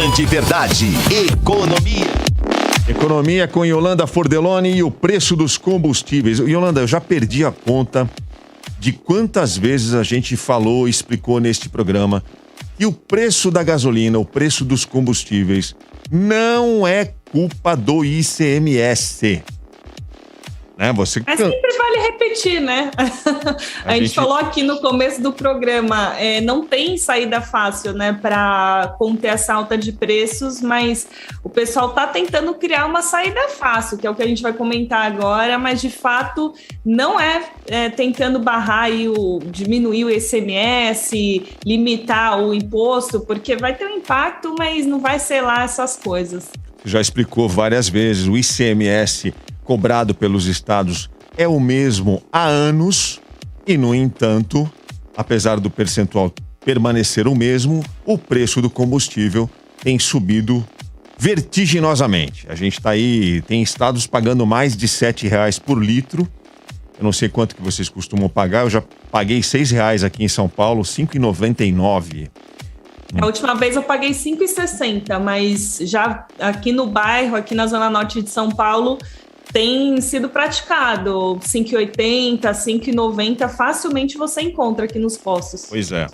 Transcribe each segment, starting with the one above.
Grande Verdade, economia. Economia com Yolanda Fordeloni e o preço dos combustíveis. Yolanda, eu já perdi a conta de quantas vezes a gente falou e explicou neste programa que o preço da gasolina, o preço dos combustíveis, não é culpa do ICMS. Né? Mas sempre vale repetir, né? A gente falou aqui no começo do programa, não tem saída fácil, né, para conter essa alta de preços, mas o pessoal está tentando criar uma saída fácil, que é o que a gente vai comentar agora, mas de fato não é tentando barrar aí diminuir o ICMS, limitar o imposto, porque vai ter um impacto, mas não vai ser lá essas coisas. Já explicou várias vezes, o ICMS cobrado pelos estados é o mesmo há anos e, no entanto, apesar do percentual permanecer o mesmo, o preço do combustível tem subido vertiginosamente. A gente está aí, tem estados pagando mais de R$7 por litro. Eu não sei quanto que vocês costumam pagar, eu já paguei R$6 aqui em São Paulo, R$ 5,99. A última vez eu paguei R$ 5,60, mas já aqui no bairro, aqui na Zona Norte de São Paulo, tem sido praticado. R$ 5,80, R$ 5,90, facilmente você encontra aqui nos postos. Pois é.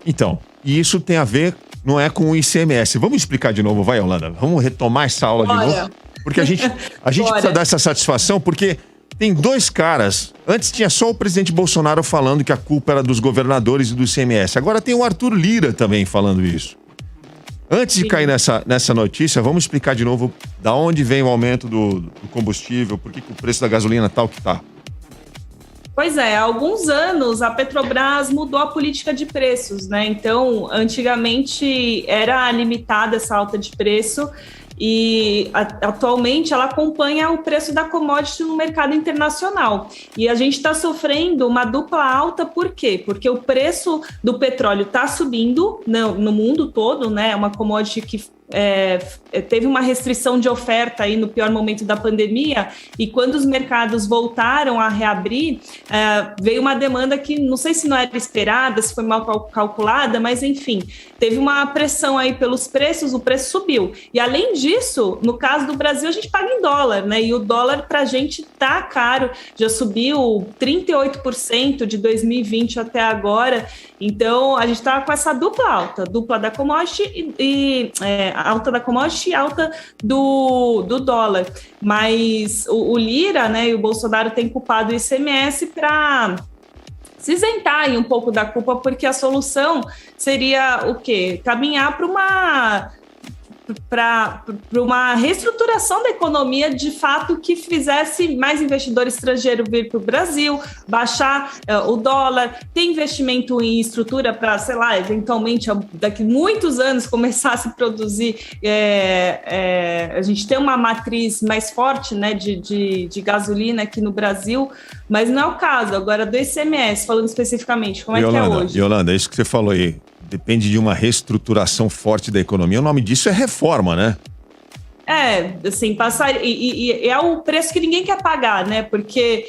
Então, e isso tem a ver, não é com o ICMS. Vamos explicar de novo, vai, Yolanda? Vamos retomar essa aula de novo? Porque a gente precisa dar essa satisfação, porque tem dois caras. Antes tinha só o presidente Bolsonaro falando que a culpa era dos governadores e do ICMS. Agora tem o Arthur Lira também falando isso. Antes de cair nessa notícia, vamos explicar de novo da onde vem o aumento do combustível, por que o preço da gasolina tá o que tá. Pois é, há alguns anos a Petrobras mudou a política de preços, né? Então, antigamente era limitada essa alta de preço e atualmente ela acompanha o preço da commodity no mercado internacional. E a gente está sofrendo uma dupla alta, por quê? Porque o preço do petróleo está subindo no mundo todo, né? É uma commodity que teve uma restrição de oferta aí no pior momento da pandemia, e quando os mercados voltaram a reabrir, veio uma demanda que não sei se não era esperada, se foi mal calculada, mas enfim, teve uma pressão aí pelos preços, o preço subiu. E além disso, no caso do Brasil, a gente paga em dólar, né? E o dólar pra gente tá caro, já subiu 38% de 2020 até agora. Então, a gente tá com essa dupla alta, dupla da commodity e alta da commodity e alta do dólar. Mas o Lira, né, e o Bolsonaro têm culpado o ICMS para se isentar aí um pouco da culpa, porque a solução seria o quê? Caminhar para uma reestruturação da economia, de fato, que fizesse mais investidor estrangeiro vir para o Brasil, baixar o dólar, ter investimento em estrutura para, sei lá, eventualmente, daqui muitos anos, começar a se produzir, a gente ter uma matriz mais forte, né, de gasolina aqui no Brasil, mas não é o caso. Agora, do ICMS, falando especificamente, como Yolanda, é que é hoje? Yolanda, isso que você falou aí, depende de uma reestruturação forte da economia. O nome disso é reforma, né? Assim, passar e é o preço que ninguém quer pagar, né? Porque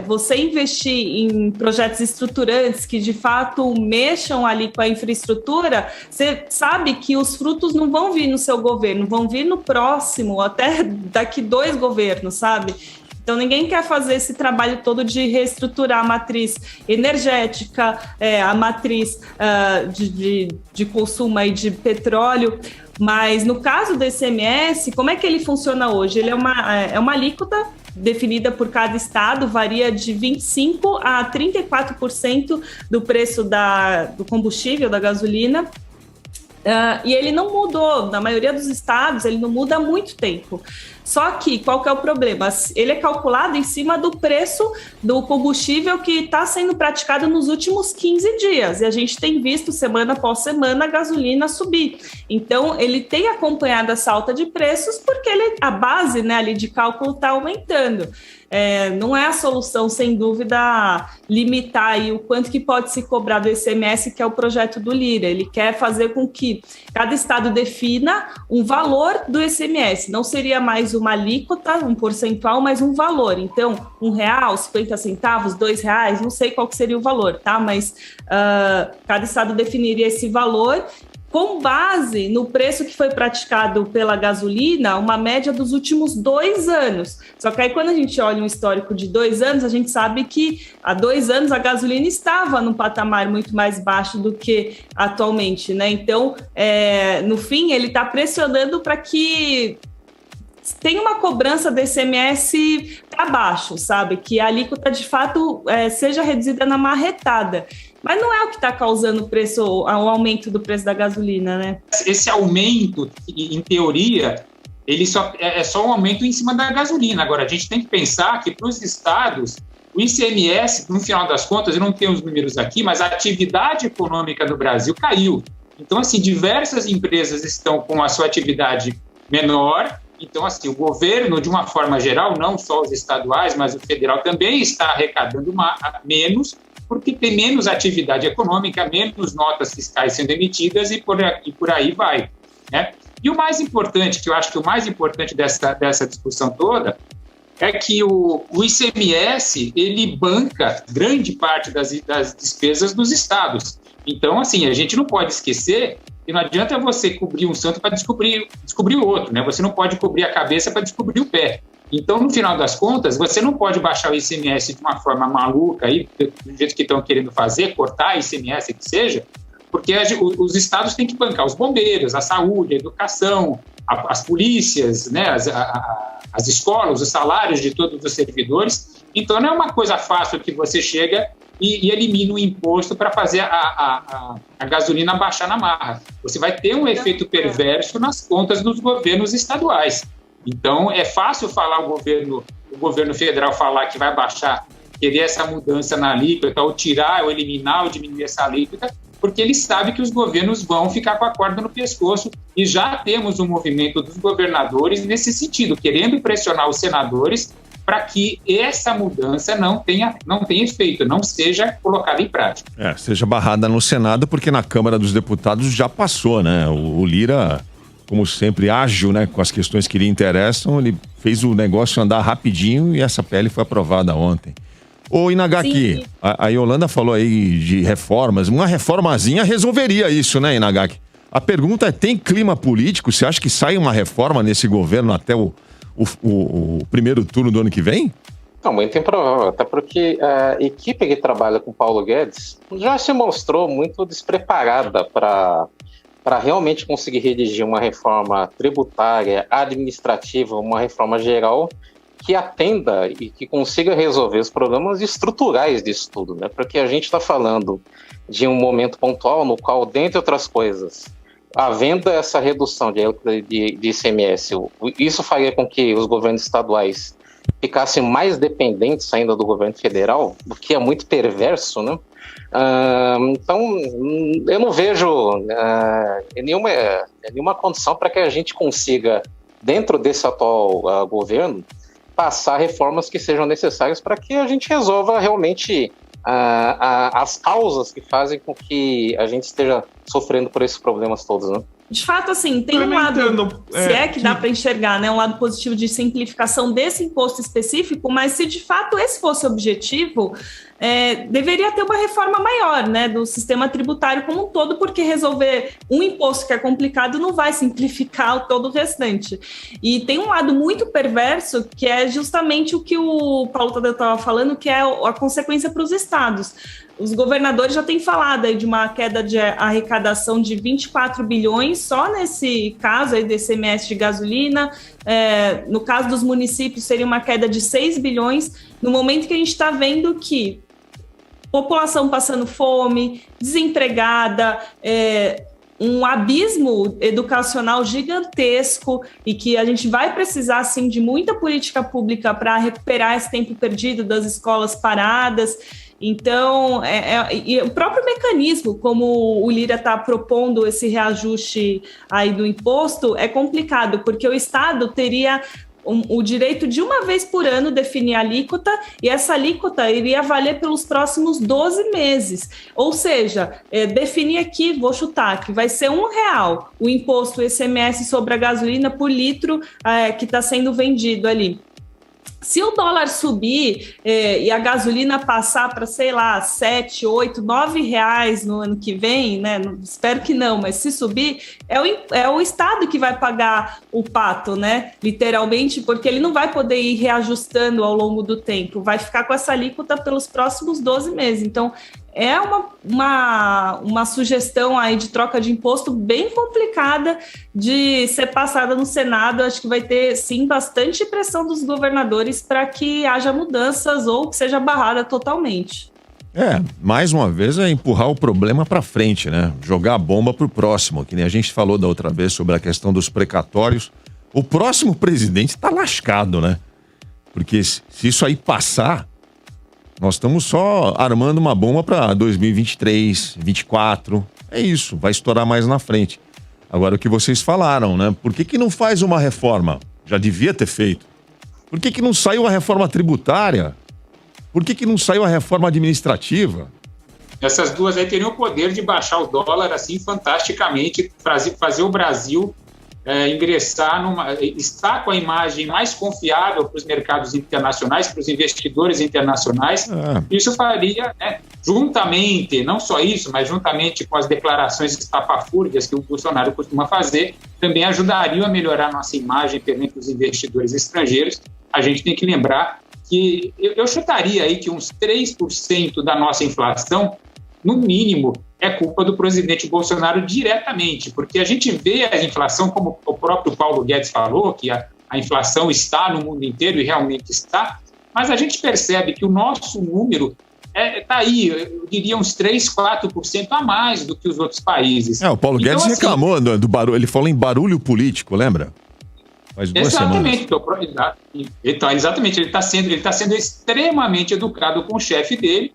você investir em projetos estruturantes que de fato mexam ali com a infraestrutura, você sabe que os frutos não vão vir no seu governo, vão vir no próximo, até daqui 2 governos, sabe? Então, ninguém quer fazer esse trabalho todo de reestruturar a matriz energética, a matriz de consumo aí de petróleo. Mas, no caso do ICMS, como é que ele funciona hoje? Ele é uma alíquota definida por cada estado, varia de 25% a 34% do preço do combustível, da gasolina. E ele não mudou, na maioria dos estados, ele não muda há muito tempo. Só que, qual que é o problema? Ele é calculado em cima do preço do combustível que está sendo praticado nos últimos 15 dias. E a gente tem visto, semana após semana, a gasolina subir. Então, ele tem acompanhado essa alta de preços porque a base, né, ali de cálculo está aumentando. Não é a solução, sem dúvida, limitar aí o quanto que pode se cobrar do ICMS, que é o projeto do Lira. Ele quer fazer com que cada estado defina um valor do ICMS. Não seria mais uma alíquota, um percentual, mas um valor. Então, R$1, 50 centavos, R$2, não sei qual que seria o valor, tá? Mas cada estado definiria esse valor com base no preço que foi praticado pela gasolina, uma média dos últimos 2 anos. Só que aí, quando a gente olha um histórico de 2 anos, a gente sabe que há 2 anos a gasolina estava num patamar muito mais baixo do que atualmente, né? Então, no fim, ele está pressionando para que tem uma cobrança do ICMS para baixo, sabe? Que a alíquota, de fato, seja reduzida na marretada. Mas não é o que está causando o aumento do preço da gasolina, né? Esse aumento, em teoria, ele é só um aumento em cima da gasolina. Agora, a gente tem que pensar que para os estados, o ICMS, no final das contas, eu não tenho os números aqui, mas a atividade econômica no Brasil caiu. Então, assim, diversas empresas estão com a sua atividade menor. Então, assim, o governo, de uma forma geral, não só os estaduais, mas o federal também está arrecadando menos, porque tem menos atividade econômica, menos notas fiscais sendo emitidas e por aí vai, né? E o mais importante, que eu acho que o mais importante dessa discussão toda, é que o ICMS, ele banca grande parte das despesas dos estados. Então, assim, a gente não pode esquecer que não adianta você cobrir um santo para descobrir o outro, né? Você não pode cobrir a cabeça para descobrir o pé. Então, no final das contas, você não pode baixar o ICMS de uma forma maluca, aí, do jeito que estão querendo fazer, cortar ICMS, que seja, porque os estados têm que bancar os bombeiros, a saúde, a educação, as polícias, né, as escolas, os salários de todos os servidores. Então, não é uma coisa fácil que você chega e elimina o imposto para fazer a gasolina baixar na marra. Você vai ter um efeito perverso nas contas dos governos estaduais. Então, é fácil falar o governo federal falar que vai baixar, querer essa mudança na alíquota, ou tirar, ou eliminar, ou diminuir essa alíquota, porque ele sabe que os governos vão ficar com a corda no pescoço, e já temos um movimento dos governadores nesse sentido, querendo pressionar os senadores para que essa mudança não tenha efeito, não seja colocada em prática. Seja barrada no Senado, porque na Câmara dos Deputados já passou, né? O Lira, como sempre, ágil, né, com as questões que lhe interessam, ele fez o negócio andar rapidinho e essa PL foi aprovada ontem. Ô, Inagaki, a Yolanda falou aí de reformas, uma reformazinha resolveria isso, né, Inagaki? A pergunta é, tem clima político? Você acha que sai uma reforma nesse governo até o primeiro turno do ano que vem? Não, muito improvável, até porque a equipe que trabalha com Paulo Guedes já se mostrou muito despreparada para realmente conseguir redigir uma reforma tributária, administrativa, uma reforma geral que atenda e que consiga resolver os problemas estruturais disso tudo, né? Porque a gente está falando de um momento pontual no qual, dentre outras coisas, havendo essa redução de ICMS, isso faria com que os governos estaduais ficassem mais dependentes ainda do governo federal, o que é muito perverso, né? Então, eu não vejo nenhuma condição para que a gente consiga, dentro desse atual governo, passar reformas que sejam necessárias para que a gente resolva realmente as causas que fazem com que a gente esteja sofrendo por esses problemas todos, né? De fato, assim, tem um lado, se é que dá para enxergar, né, um lado positivo de simplificação desse imposto específico, mas se de fato esse fosse o objetivo, deveria ter uma reforma maior, né, do sistema tributário como um todo, porque resolver um imposto que é complicado não vai simplificar todo o restante. E tem um lado muito perverso, que é justamente o que o Paulo Tadeu estava falando, que é a consequência para os estados. Os governadores já têm falado aí de uma queda de arrecadação de 24 bilhões só nesse caso aí do ICMS de gasolina. No caso dos municípios, seria uma queda de 6 bilhões, no momento que a gente está vendo que população passando fome, desempregada, um abismo educacional gigantesco e que a gente vai precisar, assim, de muita política pública para recuperar esse tempo perdido das escolas paradas. Então, e o próprio mecanismo, como o Lira está propondo esse reajuste aí do imposto, é complicado, porque o Estado teria o direito de uma vez por ano definir a alíquota, e essa alíquota iria valer pelos próximos 12 meses. Ou seja, definir aqui, vou chutar, que vai ser R$1 o imposto ICMS sobre a gasolina por litro que está sendo vendido ali. Se o dólar subir e a gasolina passar para, sei lá, 7, 8, 9 reais no ano que vem, né? Espero que não, mas se subir, é o Estado que vai pagar o pato, né? Literalmente, porque ele não vai poder ir reajustando ao longo do tempo, vai ficar com essa alíquota pelos próximos 12 meses. Então, é uma sugestão aí de troca de imposto bem complicada de ser passada no Senado. Acho que vai ter, sim, bastante pressão dos governadores para que haja mudanças ou que seja barrada totalmente. Mais uma vez é empurrar o problema para frente, né? Jogar a bomba pro próximo, que nem a gente falou da outra vez sobre a questão dos precatórios. O próximo presidente tá lascado, né? Porque se isso aí passar, nós estamos só armando uma bomba para 2023, 2024. É isso, vai estourar mais na frente. Agora, o que vocês falaram, né? Por que não faz uma reforma? Já devia ter feito. Por que não saiu a reforma tributária? Por que não saiu a reforma administrativa? Essas duas aí teriam o poder de baixar o dólar assim fantasticamente, fazer o Brasil estar com a imagem mais confiável para os mercados internacionais, para os investidores internacionais. Isso faria, juntamente, não só isso, mas juntamente com as declarações estapafúrdias que o Bolsonaro costuma fazer, também ajudariam a melhorar nossa imagem perante os investidores estrangeiros. A gente tem que lembrar que eu chutaria aí que uns 3% da nossa inflação, no mínimo, é culpa do presidente Bolsonaro diretamente, porque a gente vê a inflação, como o próprio Paulo Guedes falou, que a inflação está no mundo inteiro e realmente está, mas a gente percebe que o nosso número está aí, eu diria uns 3%, 4% a mais do que os outros países. O Paulo Guedes então, reclamou do barulho, ele falou em barulho político, lembra? Faz 2 exatamente, semanas. Então, exatamente, ele está sendo extremamente educado com o chefe dele,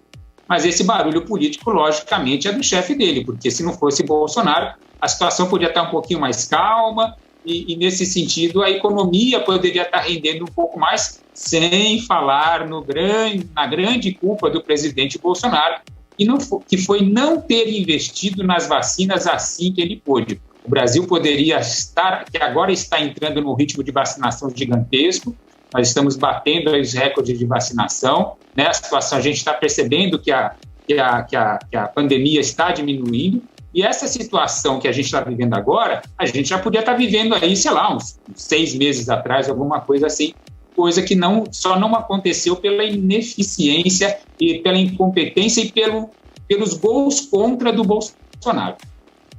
mas esse barulho político, logicamente, é do chefe dele, porque se não fosse Bolsonaro, a situação podia estar um pouquinho mais calma e nesse sentido, a economia poderia estar rendendo um pouco mais, sem falar na grande culpa do presidente Bolsonaro, que foi não ter investido nas vacinas assim que ele pôde. O Brasil poderia que agora está entrando num ritmo de vacinação gigantesco. Nós estamos batendo os recordes de vacinação, né? A situação, a gente está percebendo que a pandemia está diminuindo, e essa situação que a gente está vivendo agora, a gente já podia estar vivendo aí, sei lá, uns 6 meses atrás, alguma coisa assim, coisa que só não aconteceu pela ineficiência e pela incompetência e pelos gols contra do Bolsonaro.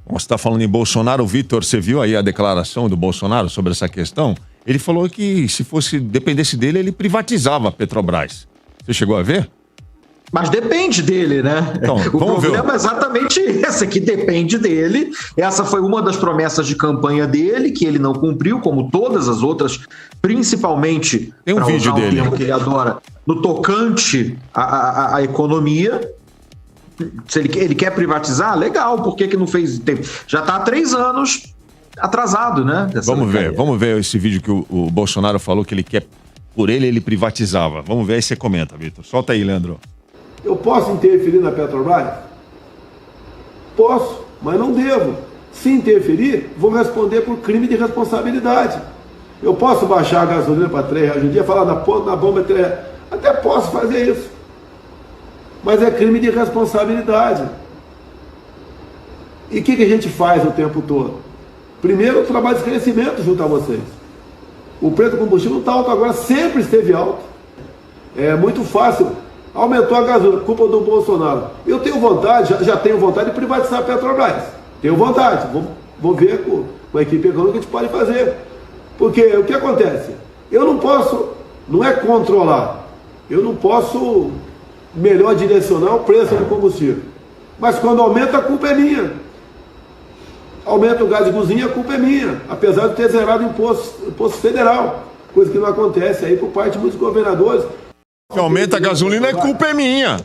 Você está falando em Bolsonaro, Vitor, você viu aí a declaração do Bolsonaro sobre essa questão? Ele falou que se dependesse dele, ele privatizava a Petrobras. Você chegou a ver? Mas depende dele, né? Então, o problema é exatamente esse, que depende dele. Essa foi uma das promessas de campanha dele, que ele não cumpriu, como todas as outras, principalmente, tem um vídeo dele que ele adora, no tocante à economia. Se ele quer privatizar, legal, por que não fez? Já está há 3 anos atrasado, né? Vamos ver esse vídeo que o Bolsonaro falou que ele quer, por ele privatizava. Vamos ver, aí você comenta, Vitor. Solta aí, Leandro. Eu posso interferir na Petrobras? Posso, mas não devo. Se interferir, vou responder por crime de responsabilidade. Eu posso baixar a gasolina para R$3 um dia, falar na bomba R$3. Até posso fazer isso. Mas é crime de responsabilidade. E o que a gente faz o tempo todo? Primeiro, o trabalho de esclarecimento junto a vocês. O preço do combustível não está alto agora, sempre esteve alto. É muito fácil. Aumentou a gasolina, culpa do Bolsonaro. Eu tenho vontade, já tenho vontade de privatizar a Petrobras. Tenho vontade. Vou ver com a equipe econômica o que a gente pode fazer. Porque o que acontece? Eu não posso, não é controlar. Eu não posso melhor direcionar o preço do combustível. Mas quando aumenta, a culpa é minha. Aumenta o gás de cozinha, a culpa é minha. Apesar de ter zerado o imposto federal. Coisa que não acontece aí por parte de muitos governadores. Que aumenta a gasolina, a culpa é minha.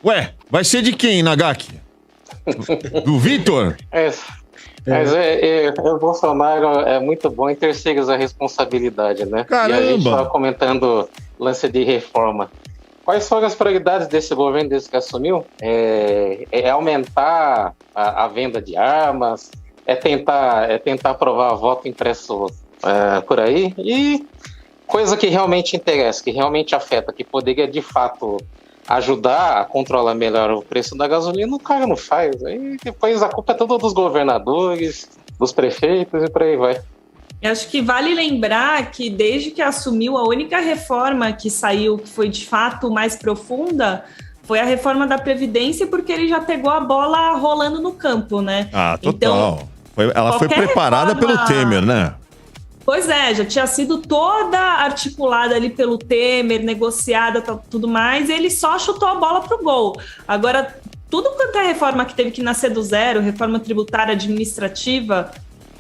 Ué, vai ser de quem, Nagaki? Do Vitor? Mas o Bolsonaro é muito bom em terceirizar a responsabilidade, né? Caramba. E a gente estava comentando lance de reforma. Quais foram as prioridades desse governo desde que assumiu? É aumentar a venda de armas, é tentar aprovar voto impresso por aí, e coisa que realmente interessa, que realmente afeta, que poderia de fato ajudar a controlar melhor o preço da gasolina, o cara não faz. Aí depois a culpa é toda dos governadores, dos prefeitos e por aí vai. Eu acho que vale lembrar que desde que assumiu, a única reforma que saiu, que foi de fato mais profunda, foi a reforma da Previdência, porque ele já pegou a bola rolando no campo, né? Ah, total. Então, ela foi preparada pelo Temer, né? Pois é, já tinha sido toda articulada ali pelo Temer, negociada, tudo mais, e ele só chutou a bola pro gol. Agora, tudo quanto é reforma que teve que nascer do zero, reforma tributária administrativa,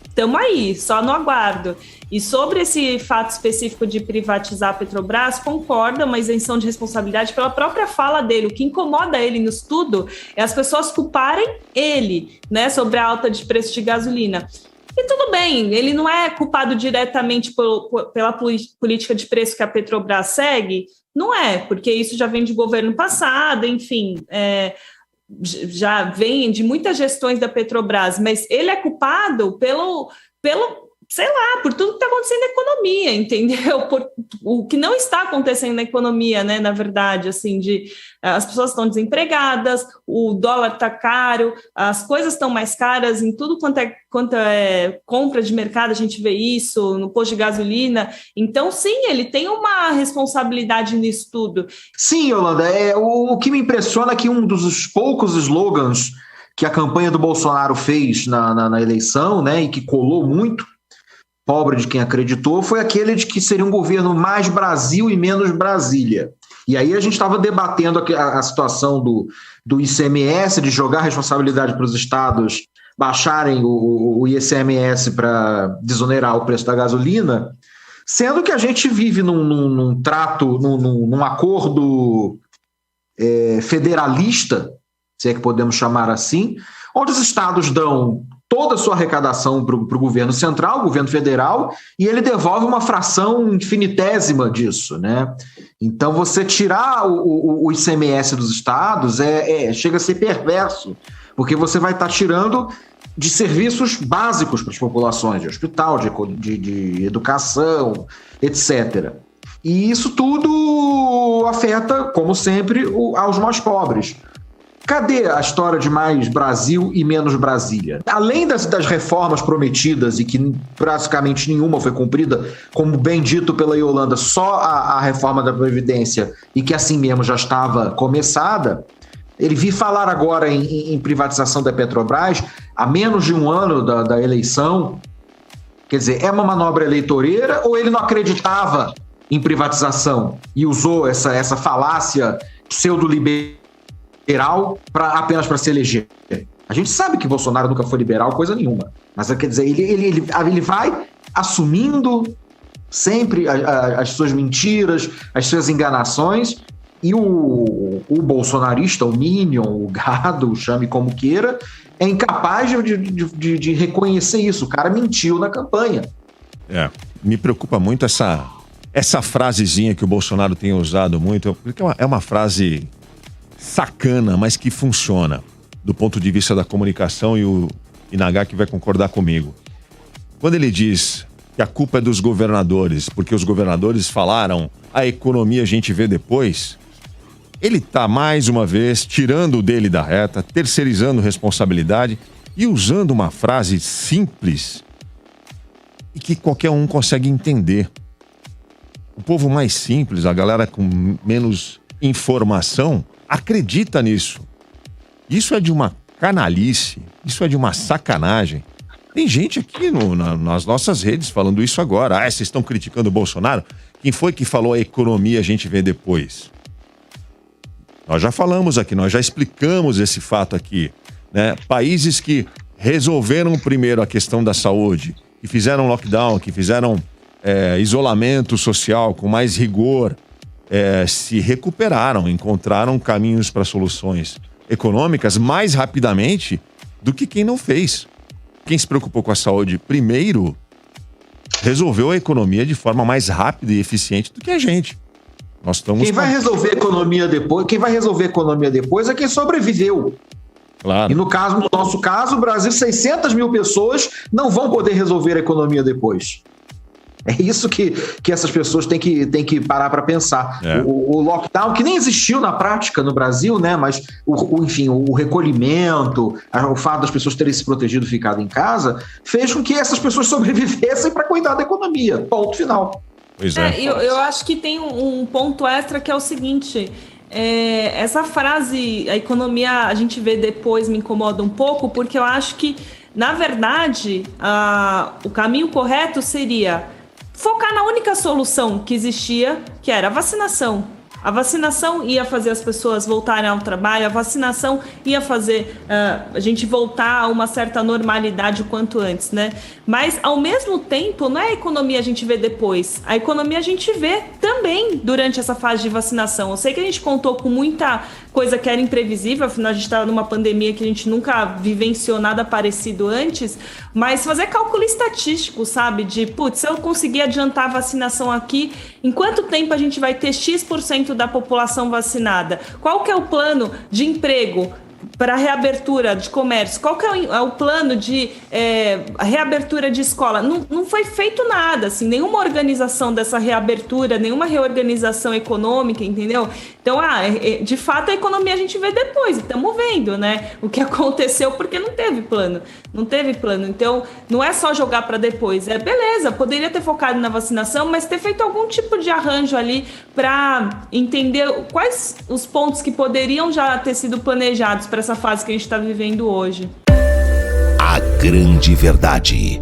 estamos aí, só no aguardo. E sobre esse fato específico de privatizar a Petrobras, concorda, uma isenção de responsabilidade pela própria fala dele. O que incomoda ele no estudo é as pessoas culparem ele, né, sobre a alta de preço de gasolina. E tudo bem, ele não é culpado diretamente pela política de preço que a Petrobras segue? Não é, porque isso já vem de governo passado, enfim, já vem de muitas gestões da Petrobras, mas ele é culpado pelo sei lá, por tudo que está acontecendo na economia, entendeu? Por o que não está acontecendo na economia, né? Na verdade, assim, as pessoas estão desempregadas, o dólar está caro, as coisas estão mais caras em tudo quanto é compra de mercado, a gente vê isso no posto de gasolina. Então, sim, ele tem uma responsabilidade nisso tudo. Sim, Yolanda, o que me impressiona é que um dos poucos slogans que a campanha do Bolsonaro fez na eleição, né, e que colou muito, pobre de quem acreditou, foi aquele de que seria um governo mais Brasil e menos Brasília. E aí a gente estava debatendo a situação do ICMS, de jogar a responsabilidade para os estados baixarem o ICMS para desonerar o preço da gasolina, sendo que a gente vive num trato, num acordo federalista, se é que podemos chamar assim, onde os estados dão toda a sua arrecadação para o governo central, o governo federal, e ele devolve uma fração infinitésima disso, né? Então, você tirar o ICMS dos estados chega a ser perverso, porque você vai estar tirando de serviços básicos para as populações, de hospital, de educação, etc. E isso tudo afeta, como sempre, aos mais pobres. Cadê a história de mais Brasil e menos Brasília? Além das reformas prometidas e que praticamente nenhuma foi cumprida, como bem dito pela Yolanda, só a reforma da Previdência, e que assim mesmo já estava começada, ele vi falar agora em privatização da Petrobras, há menos de um ano da eleição. Quer dizer, é uma manobra eleitoreira ou ele não acreditava em privatização e usou essa falácia pseudo-liberal apenas para se eleger? A gente sabe que Bolsonaro nunca foi liberal, coisa nenhuma. Mas quer dizer, ele vai assumindo sempre as suas mentiras, as suas enganações, e o bolsonarista, o minion, o gado, chame como queira, é incapaz de reconhecer isso. O cara mentiu na campanha. Me preocupa muito essa frasezinha que o Bolsonaro tem usado muito, porque é uma frase sacana, mas que funciona do ponto de vista da comunicação, e o Inagaki vai concordar comigo. Quando ele diz que a culpa é dos governadores, porque os governadores falaram a economia a gente vê depois, ele está mais uma vez tirando o dele da reta, terceirizando responsabilidade e usando uma frase simples e que qualquer um consegue entender. O povo mais simples, a galera com menos informação, acredita nisso. Isso é de uma canalice, isso é de uma sacanagem. Tem gente aqui nas nossas redes falando isso agora. Vocês estão criticando o Bolsonaro? Quem foi que falou a economia a gente vê depois? Nós já falamos aqui, nós já explicamos esse fato aqui, né? Países que resolveram primeiro a questão da saúde, que fizeram lockdown, que fizeram isolamento social com mais rigor, se recuperaram, encontraram caminhos para soluções econômicas mais rapidamente do que quem não fez. Quem se preocupou com a saúde primeiro resolveu a economia de forma mais rápida e eficiente do que a gente. Nós estamos Quem vai resolver a economia depois é quem sobreviveu. Claro. E no nosso caso, o Brasil, 600 mil pessoas não vão poder resolver a economia depois. É isso que essas pessoas têm que parar para pensar. O lockdown, que nem existiu na prática no Brasil, né? Mas, enfim, o recolhimento, o fato das pessoas terem se protegido e ficado em casa, fez com que essas pessoas sobrevivessem para cuidar da economia. Ponto final. Pois é. Eu acho que tem um ponto extra que é o seguinte... essa frase, a economia a gente vê depois, me incomoda um pouco, porque eu acho que, na verdade, o caminho correto seria focar na única solução que existia, que era a vacinação. A vacinação ia fazer as pessoas voltarem ao trabalho, a vacinação ia fazer a gente voltar a uma certa normalidade o quanto antes, né? Mas, ao mesmo tempo, não é a economia a gente vê depois, a economia a gente vê também durante essa fase de vacinação. Eu sei que a gente contou com muita coisa que era imprevisível, afinal a gente estava numa pandemia que a gente nunca vivenciou nada parecido antes, mas fazer cálculo estatístico, sabe? De, putz, se eu conseguir adiantar a vacinação aqui, em quanto tempo a gente vai ter X% da população vacinada? Qual que é o plano de emprego para reabertura de comércio? Qual que é o plano de reabertura de escola? Não foi feito nada, assim, nenhuma organização dessa reabertura, nenhuma reorganização econômica, entendeu? Então, de fato, a economia a gente vê depois, estamos vendo, né? O que aconteceu porque não teve plano. Não teve plano. Então, não é só jogar para depois. Beleza, poderia ter focado na vacinação, mas ter feito algum tipo de arranjo ali para entender quais os pontos que poderiam já ter sido planejados para essa fase que a gente está vivendo hoje. A grande verdade.